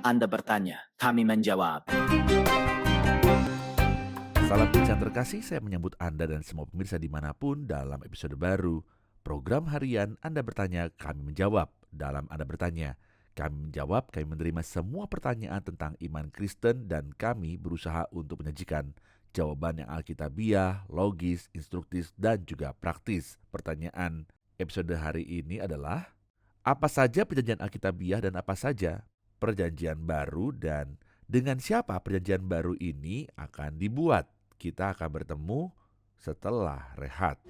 Anda bertanya, kami menjawab. Salam Insan terkasih, saya menyambut Anda dan semua pemirsa dimanapun dalam episode baru program harian Anda Bertanya, Kami Menjawab. Dalam Anda Bertanya, kami menjawab, kami menerima semua pertanyaan tentang iman Kristen dan kami berusaha untuk menyajikan jawaban yang alkitabiah, logis, instruktif, dan juga praktis. Pertanyaan episode hari ini adalah, apa saja perjanjian Alkitabiah dan apa saja perjanjian baru dan dengan siapa perjanjian baru ini akan dibuat? Kita akan bertemu setelah rehat.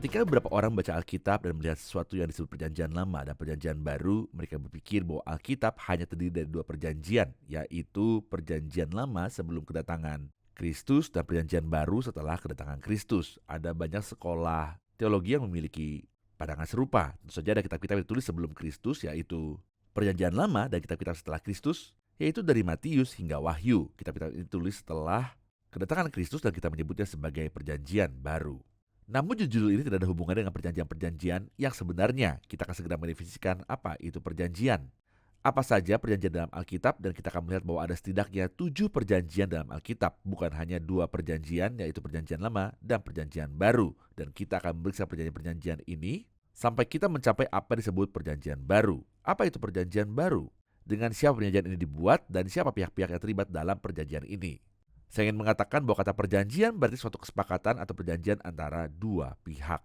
Ketika beberapa orang baca Alkitab dan melihat sesuatu yang disebut perjanjian lama dan perjanjian baru, mereka berpikir bahwa Alkitab hanya terdiri dari dua perjanjian, yaitu perjanjian lama sebelum kedatangan Kristus dan perjanjian baru setelah kedatangan Kristus. Ada banyak sekolah teologi yang memiliki pandangan serupa. Tentu saja ada kitab-kitab yang ditulis sebelum Kristus, yaitu perjanjian lama, dan kitab-kitab setelah Kristus, yaitu dari Matius hingga Wahyu. Kitab-kitab ini ditulis setelah kedatangan Kristus dan kita menyebutnya sebagai perjanjian baru. Namun judul ini tidak ada hubungannya dengan perjanjian-perjanjian yang sebenarnya. Kita akan segera mendefinisikan apa itu perjanjian. Apa saja perjanjian dalam Alkitab, dan kita akan melihat bahwa ada setidaknya 7 perjanjian dalam Alkitab. Bukan hanya 2 perjanjian, yaitu perjanjian lama dan perjanjian baru. Dan kita akan memeriksa perjanjian-perjanjian ini sampai kita mencapai apa disebut perjanjian baru. Apa itu perjanjian baru? Dengan siapa perjanjian ini dibuat dan siapa pihak-pihak yang terlibat dalam perjanjian ini? Saya ingin mengatakan bahwa kata perjanjian berarti suatu kesepakatan atau perjanjian antara dua pihak.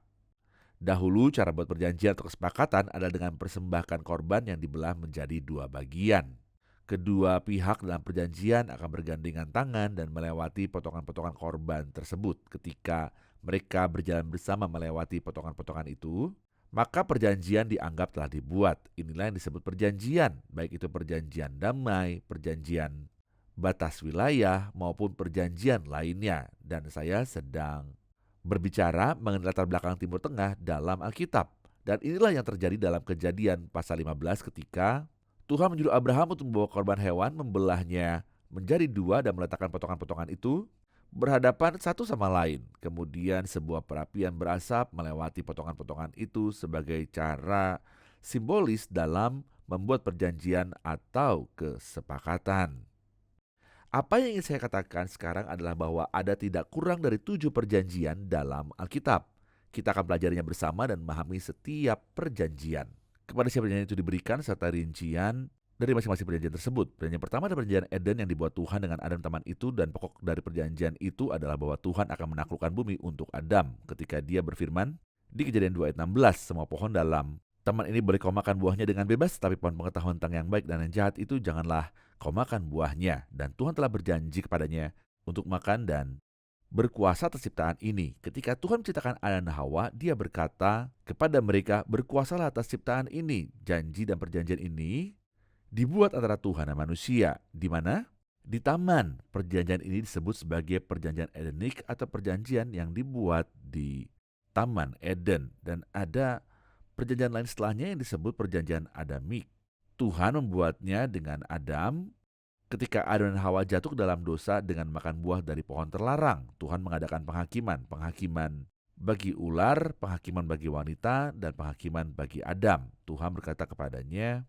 Dahulu cara buat perjanjian atau kesepakatan adalah dengan persembahkan korban yang dibelah menjadi dua bagian. Kedua pihak dalam perjanjian akan bergandengan tangan dan melewati potongan-potongan korban tersebut. Ketika mereka berjalan bersama melewati potongan-potongan itu, maka perjanjian dianggap telah dibuat. Inilah yang disebut perjanjian, baik itu perjanjian damai, perjanjian batas wilayah, maupun perjanjian lainnya. Dan saya sedang berbicara mengenai latar belakang Timur Tengah dalam Alkitab. Dan inilah yang terjadi dalam Kejadian pasal 15 ketika Tuhan menyuruh Abraham untuk membawa korban hewan, membelahnya menjadi dua dan meletakkan potongan-potongan itu berhadapan satu sama lain. Kemudian sebuah perapian berasap melewati potongan-potongan itu sebagai cara simbolis dalam membuat perjanjian atau kesepakatan. Apa yang ingin saya katakan sekarang adalah bahwa ada tidak kurang dari 7 perjanjian dalam Alkitab. Kita akan pelajarinya bersama dan memahami setiap perjanjian. Kepada siapa perjanjian itu diberikan serta rincian dari masing-masing perjanjian tersebut. Perjanjian pertama adalah perjanjian Eden yang dibuat Tuhan dengan Adam teman itu, dan pokok dari perjanjian itu adalah bahwa Tuhan akan menaklukkan bumi untuk Adam ketika dia berfirman di Kejadian 2 ayat 16, semua pohon dalam taman ini boleh kau makan buahnya dengan bebas, tapi pohon pengetahuan tentang yang baik dan yang jahat itu janganlah kau makan buahnya. Dan Tuhan telah berjanji kepadanya untuk makan dan berkuasa atas ciptaan ini. Ketika Tuhan menciptakan Adam dan Hawa, dia berkata kepada mereka, berkuasalah atas ciptaan ini. Janji dan perjanjian ini dibuat antara Tuhan dan manusia. Di mana? Di taman. Perjanjian ini disebut sebagai perjanjian Edenik atau perjanjian yang dibuat di Taman Eden. Dan ada perjanjian lain setelahnya yang disebut perjanjian Adamik. Tuhan membuatnya dengan Adam ketika Adam dan Hawa jatuh ke dalam dosa dengan makan buah dari pohon terlarang. Tuhan mengadakan penghakiman bagi ular, penghakiman bagi wanita, dan penghakiman bagi Adam. Tuhan berkata kepadanya,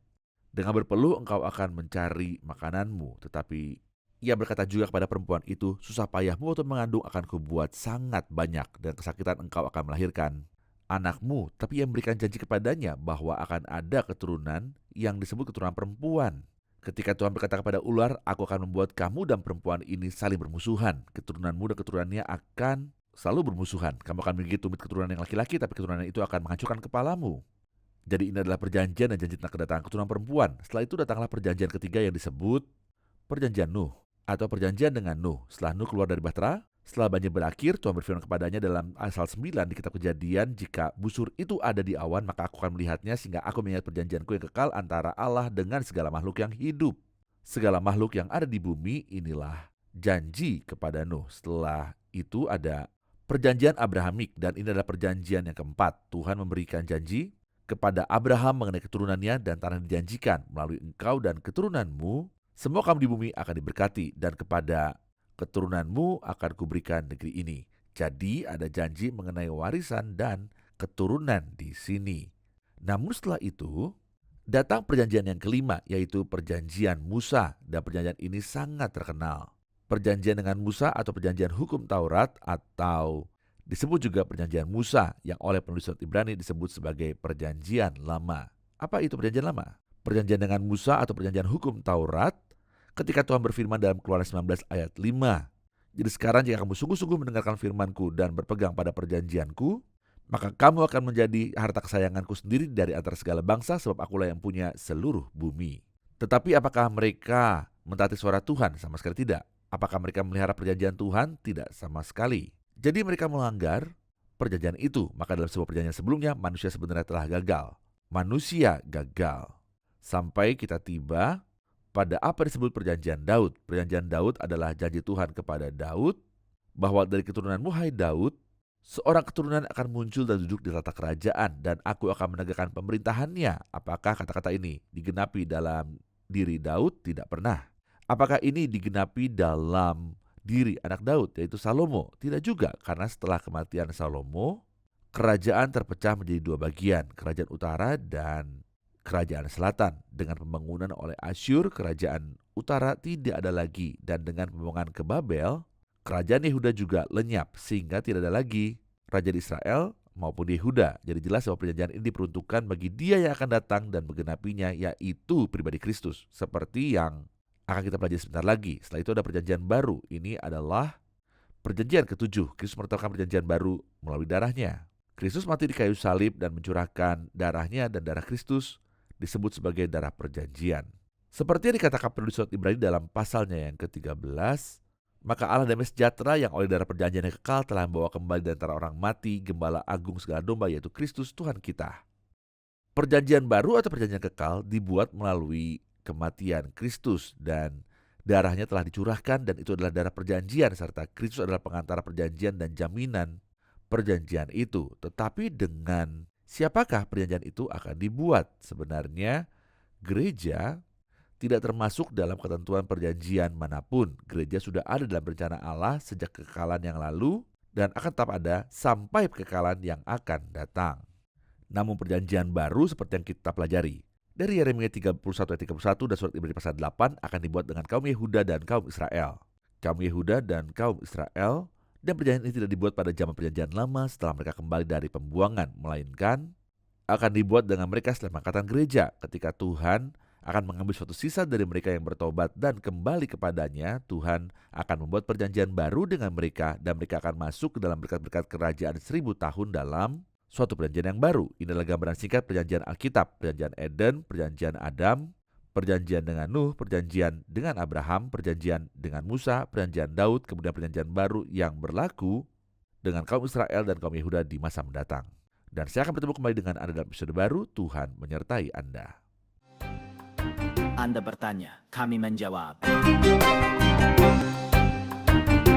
dengan berpeluh engkau akan mencari makananmu, tetapi ia berkata juga kepada perempuan itu, susah payahmu untuk mengandung akan kubuat sangat banyak, dan kesakitan engkau akan melahirkan anakmu. Tapi ia memberikan janji kepadanya bahwa akan ada keturunan yang disebut keturunan perempuan. Ketika Tuhan berkata kepada ular, aku akan membuat kamu dan perempuan ini saling bermusuhan. Keturunanmu dan keturunannya akan selalu bermusuhan. Kamu akan memiliki tumit keturunan yang laki-laki, tapi keturunan itu akan menghancurkan kepalamu. Jadi ini adalah perjanjian dan janji tentang kedatangan keturunan perempuan. Setelah itu datanglah perjanjian ketiga yang disebut perjanjian Nuh atau perjanjian dengan Nuh. Setelah Nuh keluar dari bahtera, setelah banjir berakhir, Tuhan berfirman kepadanya dalam pasal 9 di kitab Kejadian, jika busur itu ada di awan, maka aku akan melihatnya sehingga aku mengingat perjanjianku yang kekal antara Allah dengan segala makhluk yang hidup. Segala makhluk yang ada di bumi inilah janji kepada Nuh. Setelah itu ada perjanjian Abrahamik, dan ini adalah perjanjian yang keempat. Tuhan memberikan janji kepada Abraham mengenai keturunannya dan tanah yang dijanjikan. Melalui engkau dan keturunanmu, semua kaum di bumi akan diberkati, dan kepada keturunanmu akan kuberikan negeri ini. Jadi ada janji mengenai warisan dan keturunan di sini. Namun setelah itu, datang perjanjian yang kelima, yaitu perjanjian Musa, dan perjanjian ini sangat terkenal. Perjanjian dengan Musa atau perjanjian hukum Taurat, atau disebut juga perjanjian Musa, yang oleh penulis surat Ibrani disebut sebagai perjanjian lama. Apa itu perjanjian lama? Perjanjian dengan Musa atau perjanjian hukum Taurat, ketika Tuhan berfirman dalam Keluaran 19 ayat 5. Jadi sekarang jika kamu sungguh-sungguh mendengarkan firman-Ku dan berpegang pada perjanjian-Ku, maka kamu akan menjadi harta kesayangan-Ku sendiri dari antara segala bangsa, sebab Akulah yang punya seluruh bumi. Tetapi apakah mereka mentaati suara Tuhan? Sama sekali tidak. Apakah mereka melihara perjanjian Tuhan? Tidak sama sekali. Jadi mereka melanggar perjanjian itu. Maka dalam sebuah perjanjian sebelumnya, manusia sebenarnya telah gagal. Manusia gagal. Sampai kita tiba pada apa disebut perjanjian Daud. Perjanjian Daud adalah janji Tuhan kepada Daud bahwa dari keturunanmu, hai Daud, seorang keturunan akan muncul dan duduk di tahta kerajaan, dan aku akan menegakkan pemerintahannya. Apakah kata-kata ini digenapi dalam diri Daud? Tidak pernah. Apakah ini digenapi dalam diri anak Daud, yaitu Salomo? Tidak juga, karena setelah kematian Salomo, kerajaan terpecah menjadi dua bagian, kerajaan utara dan kerajaan selatan. Dengan pembangunan oleh Asyur, kerajaan utara tidak ada lagi, dan dengan pembangunan ke Babel, kerajaan Yehuda juga lenyap, sehingga tidak ada lagi raja di Israel maupun Yehuda. Jadi jelas bahwa perjanjian ini diperuntukkan bagi dia yang akan datang dan menggenapinya, yaitu pribadi Kristus, seperti yang akan kita pelajari sebentar lagi. Setelah itu ada perjanjian baru. Ini adalah perjanjian ketujuh. Kristus menetapkan perjanjian baru melalui darahnya. Kristus mati di kayu salib dan mencurahkan darahnya, dan darah Kristus disebut sebagai darah perjanjian. Seperti yang dikatakan penulis surat Ibrani dalam pasalnya yang ke-13, maka Allah damai sejahtera yang oleh darah perjanjian yang kekal telah membawa kembali dari antara orang mati Gembala agung segala domba, yaitu Kristus Tuhan kita. Perjanjian baru atau perjanjian kekal dibuat melalui kematian Kristus, dan darahnya telah dicurahkan, dan itu adalah darah perjanjian, serta Kristus adalah pengantara perjanjian dan jaminan perjanjian itu. Tetapi dengan siapakah perjanjian itu akan dibuat? Sebenarnya gereja tidak termasuk dalam ketentuan perjanjian manapun. Gereja sudah ada dalam rencana Allah sejak kekekalan yang lalu dan akan tetap ada sampai kekekalan yang akan datang. Namun perjanjian baru seperti yang kita pelajari dari Yeremia 31 ayat 31 dan surat Ibrani pasal 8 akan dibuat dengan kaum Yehuda dan kaum Israel. Kaum Yehuda dan kaum Israel. Dan perjanjian ini tidak dibuat pada zaman perjanjian lama setelah mereka kembali dari pembuangan, melainkan akan dibuat dengan mereka setelah pengangkatan gereja, ketika Tuhan akan mengambil suatu sisa dari mereka yang bertobat dan kembali kepadanya. Tuhan akan membuat perjanjian baru dengan mereka, dan mereka akan masuk ke dalam berkat-berkat kerajaan 1000 tahun dalam suatu perjanjian yang baru. Ini adalah gambaran singkat perjanjian Alkitab, perjanjian Eden, perjanjian Adam, perjanjian dengan Nuh, perjanjian dengan Abraham, perjanjian dengan Musa, perjanjian Daud, kemudian perjanjian baru yang berlaku dengan kaum Israel dan kaum Yehuda di masa mendatang. Dan saya akan bertemu kembali dengan Anda dalam episode baru. Tuhan menyertai Anda. Anda bertanya, kami menjawab.